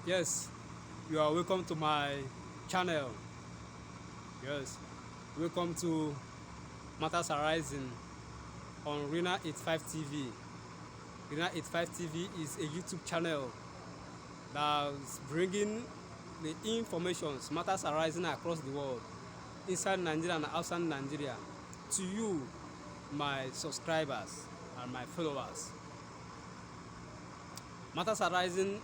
Yes, you are welcome to my channel. Yes, welcome to Matters Arising on Rena 85 TV. Rena 85 TV is a YouTube channel that's bringing the informations, matters arising across the world, inside Nigeria and outside Nigeria, to you, my subscribers and my followers. Matters Arising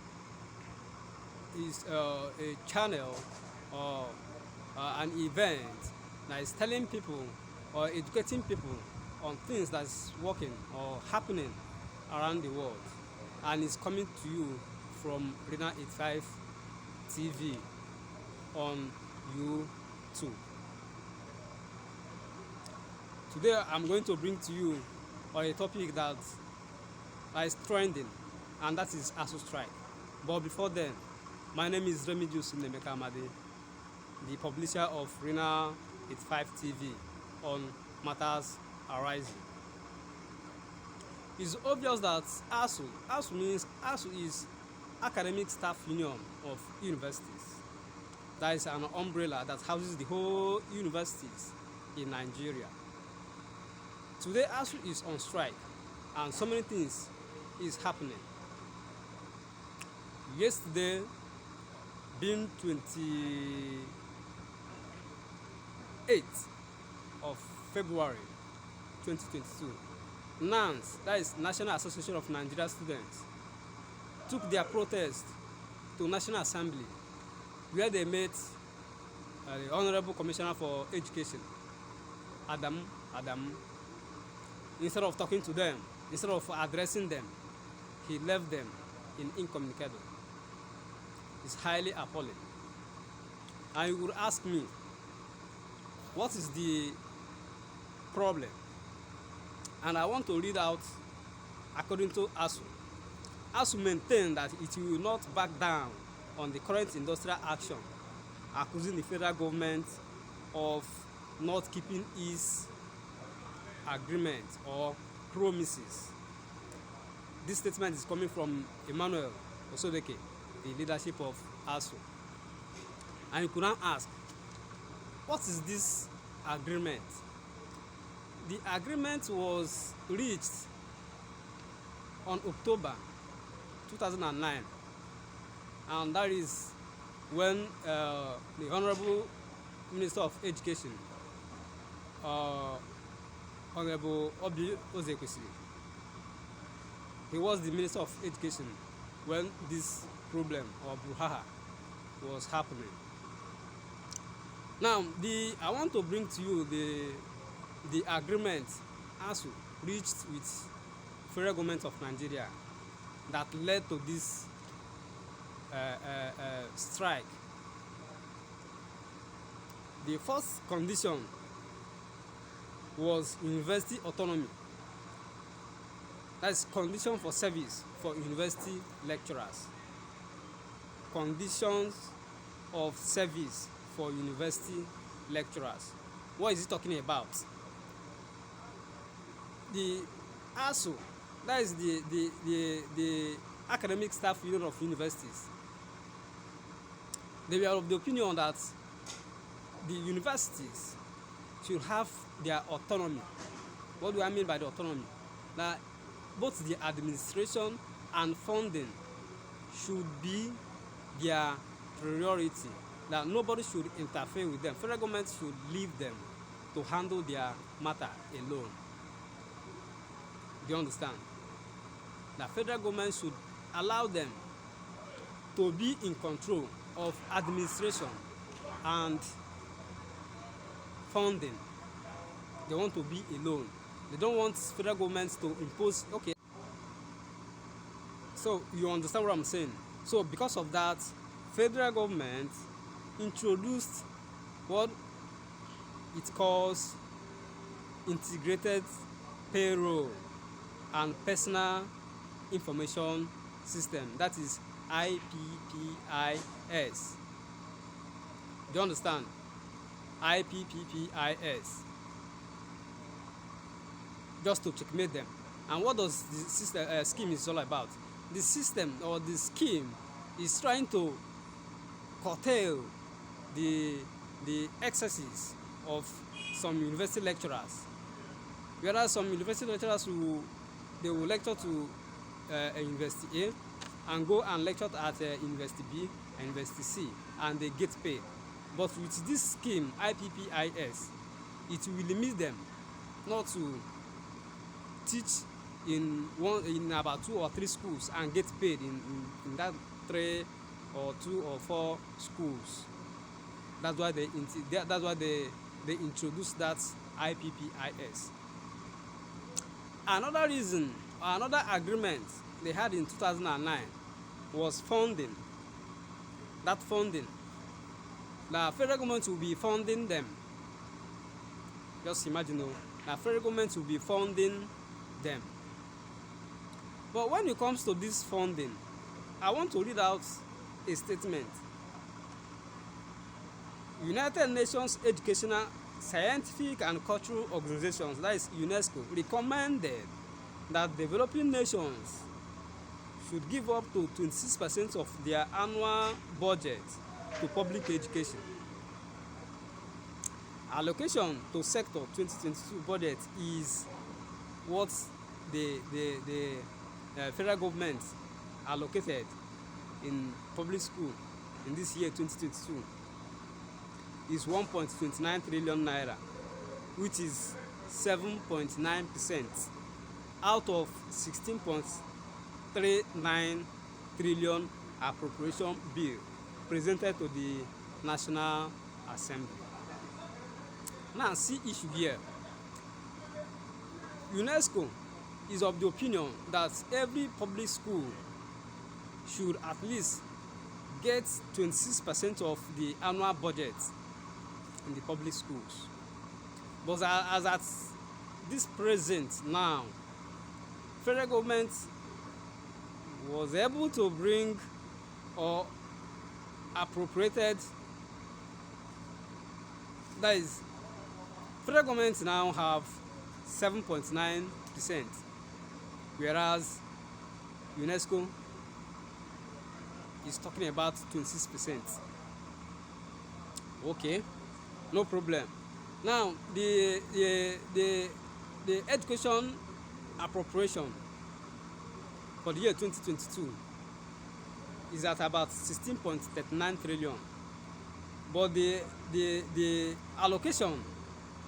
is a channel or an event that is telling people or educating people on things that's working or happening around the world, and it's coming to you from Rena 85 TV on YouTube. Today I'm going to bring to you a topic that is trending, and that is ASUU strike. But before then, my name is Remedios Nemeka Amade, the publisher of Rena 85 TV on Matters Arising. It's obvious that ASUU is Academic Staff Union of Universities. That is an umbrella that houses the whole universities in Nigeria. Today ASUU is on strike, and so many things is happening. Yesterday, being 28th of February 2022, NANS, that is National Association of Nigeria Students, took their protest to National Assembly, where they met the Honorable Commissioner for Education, Adam. Instead of talking to them, instead of addressing them, he left them incommunicado. It's highly appalling. And you would ask me, what is the problem? And I want to read out according to ASUU. ASUU maintain that it will not back down on the current industrial action, accusing the federal government of not keeping its agreement or promises. This statement is coming from Emmanuel Osodeke, the leadership of ASUU. And you could now ask, what is this agreement? The agreement was reached on October 2009, and that is when the Honorable Minister of Education, Honorable Obi Ozekwesili, he was the Minister of Education when this problem or brouhaha was happening. Now, I want to bring to you the agreement ASUU reached with federal government of Nigeria that led to this strike. The first condition was university autonomy. That's condition for service for university lecturers. Conditions of service for university lecturers. What is he talking about? The ASUU, that is the Academic Staff Union of Universities, they were of the opinion that the universities should have their autonomy. What do I mean by the autonomy? That both the administration and funding should be their priority. That nobody should interfere with them. Federal government should leave them to handle their matter alone. Do you understand? The federal government should allow them to be in control of administration and funding. They want to be alone. They don't want federal governments to impose. Okay, so you understand what I'm saying? So because of that, federal government introduced what it calls integrated payroll and personal information system, that is IPPIS. Do you understand? IPPIS. Just to checkmate them. And what does the system scheme is all about? The system or the scheme is trying to curtail the excesses of some university lecturers. Whereas some university lecturers they will lecture to a university A and go and lecture at university B and university C, and they get paid. But with this scheme, IPPIS, it will limit them not to teach in about 2 or 3 schools and get paid in that 3 or 2 or 4 schools. That's why they introduced that IPPIS. Another reason, another agreement they had in 2009 was funding. That funding, the federal government will be funding them. Just imagine, the federal government will be funding them. But when it comes to this funding, I want to read out a statement. United Nations Educational, Scientific and Cultural Organizations, that is UNESCO, recommended that developing nations should give up to 26% of their annual budget to public education. Allocation to sector 2022 budget is what the federal government allocated in public school in this year 2022 is 1.29 trillion naira, which is 7.9% out of 16.39 trillion appropriation bill presented to the National Assembly. Now, see issue here. UNESCO is of the opinion that every public school should at least get 26% of the annual budget in the public schools. But as at this present now, federal government was able to bring or appropriated, that is, federal government now have 7.9%, whereas UNESCO is talking about 26%. Okay, no problem. Now the education appropriation for the year 2022 is at about 16.39 trillion, but the allocation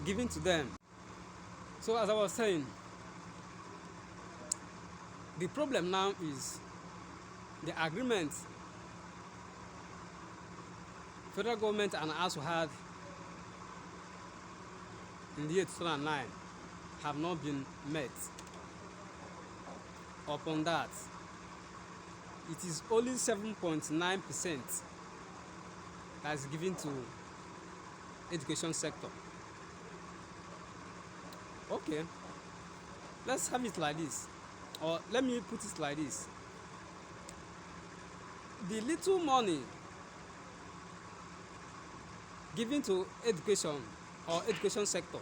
given to them. So as I was saying, the problem now is the agreement federal government and ASUU had in the year 2009 have not been met. Upon that, it is only 7.9% that is given to education sector. Okay, let's have it like this, or let me put it like this. The little money given to education or education sector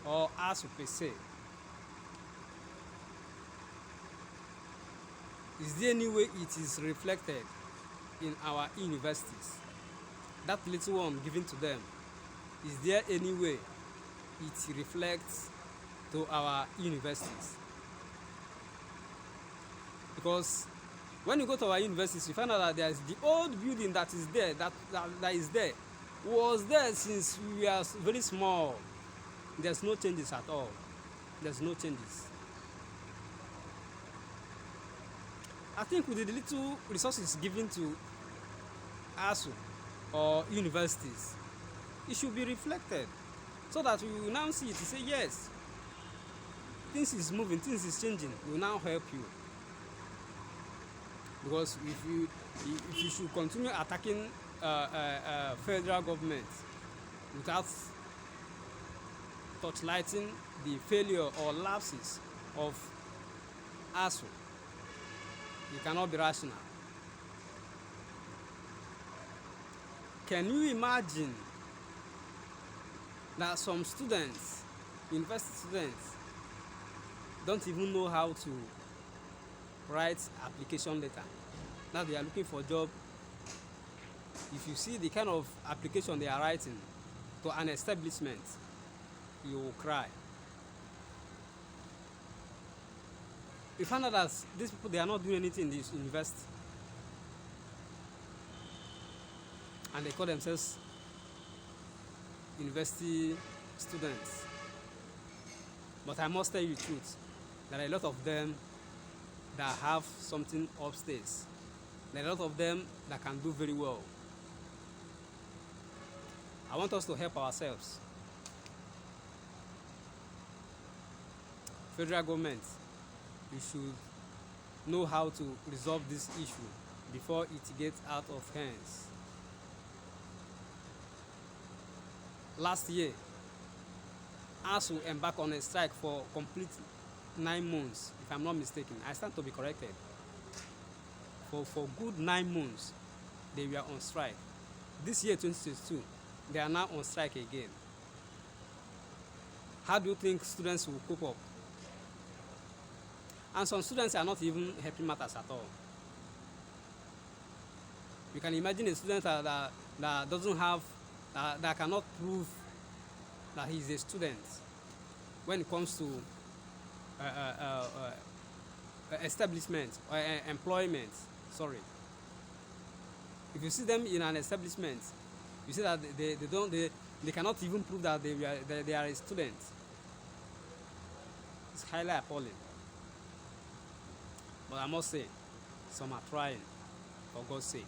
or ASUU per se, is there any way it is reflected in our universities? That little one given to them, is there any way it reflects to our universities? Because when you go to our universities, you find out that there is the old building that is there, that is there, was there since we were very small. There's no changes at all. There's no changes. I think with the little resources given to ASUU or universities, it should be reflected so that we will now see it to say, yes, things is moving, things is changing, we will now help you. Because if you should continue attacking federal government without touchlighting the failure or lapses of ASUU, you cannot be rational. Can you imagine that some students, university students, don't even know how to write application letter? that they are looking for a job, if you see the kind of application they are writing to an establishment, you will cry. You find out that these people, they are not doing anything in this university, and they call themselves university students. But I must tell you the truth, there are a lot of them that have something upstairs. There are a lot of them that can do very well. I want us to help ourselves. Federal government, you should know how to resolve this issue before it gets out of hands. Last year, ASUU embarked on a strike for complete 9 months, if I'm not mistaken. I stand to be corrected. For good 9 months, they were on strike. This year, 2022, they are now on strike again. How do you think students will cope up? And some students are not even helping matters at all. You can imagine a student that doesn't have, that cannot prove that he is a student when it comes to establishment or employment. Sorry. If you see them in an establishment, you see that they cannot even prove that they are a student. It's highly appalling. But I must say, some are trying, for God's sake.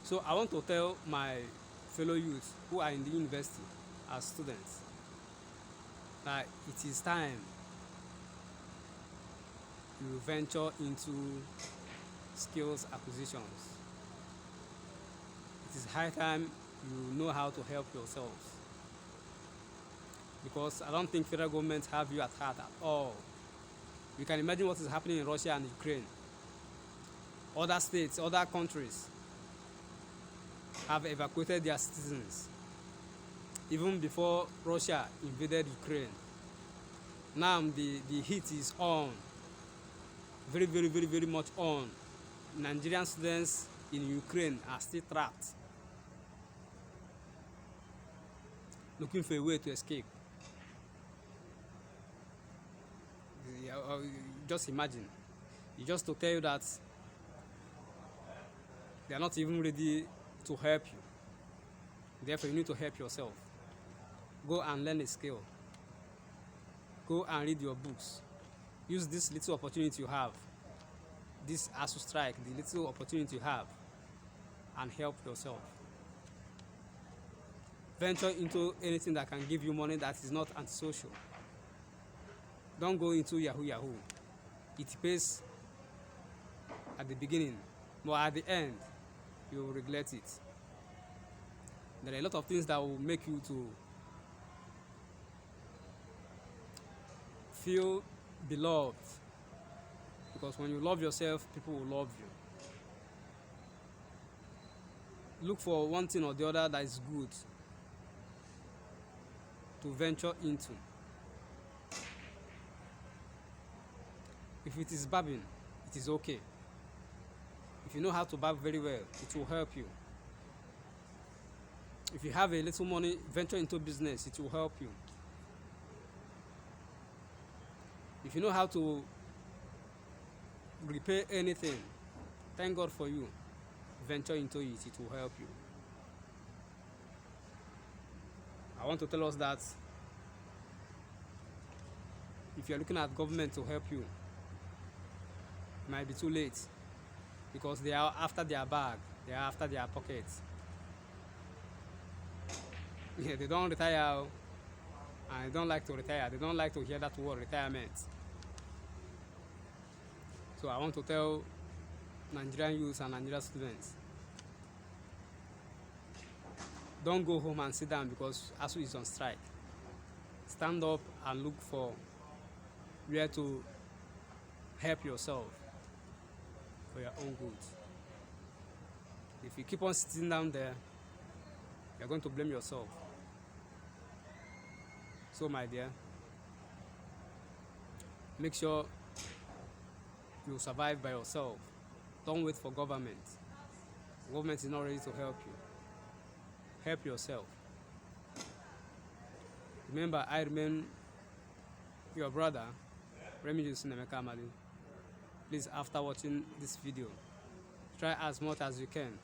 So I want to tell my fellow youth who are in the university as students that it is time you venture into skills acquisitions. It is high time you know how to help yourselves, because I don't think federal government have you at heart at all. You can imagine what is happening in Russia and Ukraine. Other states, other countries have evacuated their citizens even before Russia invaded Ukraine. Now the heat is on, very much on. Nigerian students in Ukraine are still trapped, looking for a way to escape. Just imagine, just to tell you that they are not even ready to help you. Therefore, you need to help yourself. Go and learn a skill. Go and read your books. Use this little opportunity you have, this ASUU strike, the little opportunity you have, and help yourself. Venture into anything that can give you money that is not antisocial. Don't go into Yahoo. It pays at the beginning, but at the end, you will regret it. There are a lot of things that will make you to feel beloved, because when you love yourself, people will love you. Look for one thing or the other that is good to venture into. If it is barbing, it is okay. If you know how to barb very well, it will help you. If you have a little money, venture into business, it will help you. If you know how to repair anything, thank God for you. Venture into it, it will help you. I want to tell us that if you're looking at government to help you, it might be too late, because they are after their bag, they are after their pockets. Yeah, they don't retire, and they don't like to retire. They don't like to hear that word, retirement. So I want to tell Nigerian youths and Nigerian students, don't go home and sit down because ASUU is on strike. Stand up and look for where to help yourself for your own good. If you keep on sitting down there, you're going to blame yourself. So my dear, make sure You will survive by yourself. Don't wait for government. Government is not ready to help you. Help yourself. Remember, I remain your brother, Remigius Nemeka Amadi. Please, after watching this video, try as much as you can